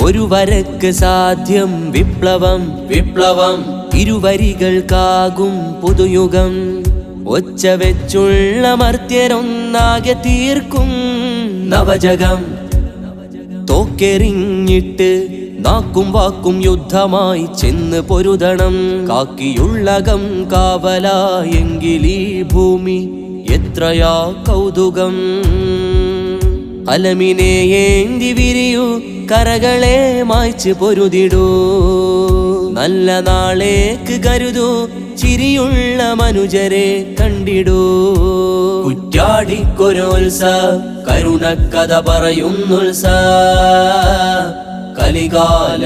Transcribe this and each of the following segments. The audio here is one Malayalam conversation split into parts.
ഒരു വരക്ക് സാധ്യം വിപ്ലവം വിപ്ലവം ഇരുവരികൾക്കാകും പുതുയുഗം ഒച്ച വെച്ചുള്ള മർത്യരൊന്നാകെ തീർക്കും നവജഗം തോക്കെറിഞ്ഞിട്ട് നാക്കും വാക്കും യുദ്ധമായി ചെന്ന് പൊരുതണം കാക്കിയുള്ളകം കാവലായെങ്കിലീ ഭൂമി എത്രയാ കൗതുകം അലമിനെ ഏന്തി വിരിയൂ കരകളെ മായ്ച്ച് പൊരുതിടൂ നല്ല നാളേക്ക് കരുതൂ ചിരിയുള്ള മനുജരെ കണ്ടിടൂ കുറ്റ്യാടിക്കൊരോത്സ കരുണക്കഥ പറയുന്നുത്സ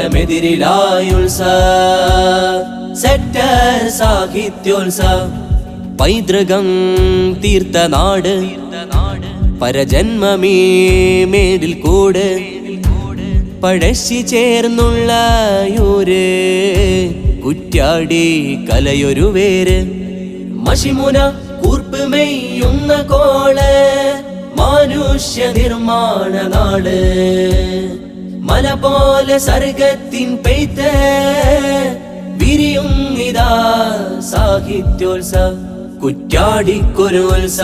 കലികാലമെതിരിലായുത്സ സെക്ടർ സാഹിത്യോത്സ പൈതൃകം തീർത്ത നാട് പരജന്മമീ മേടിൽ കൂട് പഴശ്ശി ചേർന്നുള്ള യൂര് കുറ്റ്യാടി കലയൊരു വേര് മഷിമുന കൂർപ്പ് മെയ്യുന്ന കോള് മനുഷ്യ നിർമ്മാണ നാട് മല പോലെ സർഗത്തിൻ പെയ്ത്ത് വിരിയും ഇതാ സാഹിത്യോത്സ കുറ്റ്യാടിക്കൊരോത്സ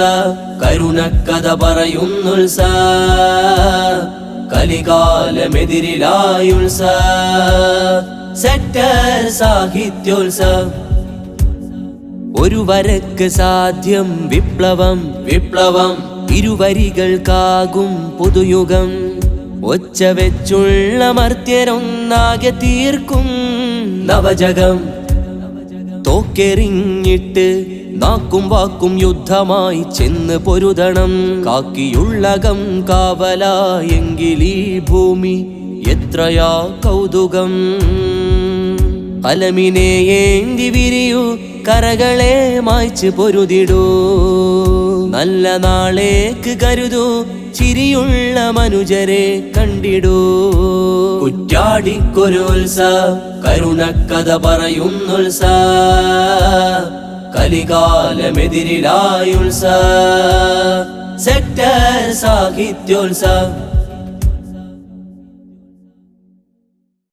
കരുണക്കഥ പറയുന്നുത്സ കലികാലമെതിരിലായുത്സ സെക്ടർ സാഹിത്യോത്സ ഒരു വരക്ക് സാധ്യം വിപ്ലവം വിപ്ലവം ഇരുവരികൾക്കാകും പുതുയുഗം ഒച്ച വെച്ചുള്ള മർത്യരൊന്നാകെ തീർക്കും നവജഗം തോക്കെറിഞ്ഞിട്ട് നാക്കും വാക്കും യുദ്ധമായി ചെന്ന് പൊരുതണം കാക്കിയുള്ളകം കാവലായെങ്കിലീ ഭൂമി എത്രയാ കൗതുകം അലമിനെ ഏന്തി വിരിയൂ കരകളെ മായ്ച്ച് പൊരുതിടൂ നല്ല നാളേക്ക് കരുതൂ ചിരിയുള്ള മനുജരെ കണ്ടിടൂ കുറ്റ്യാടിക്കൊരോത്സ കരുണക്കഥ പറയുന്നുത്സ കലികാലമെതിരിലായുത്സ സെക്ടർ സാഹിത്യോത്സ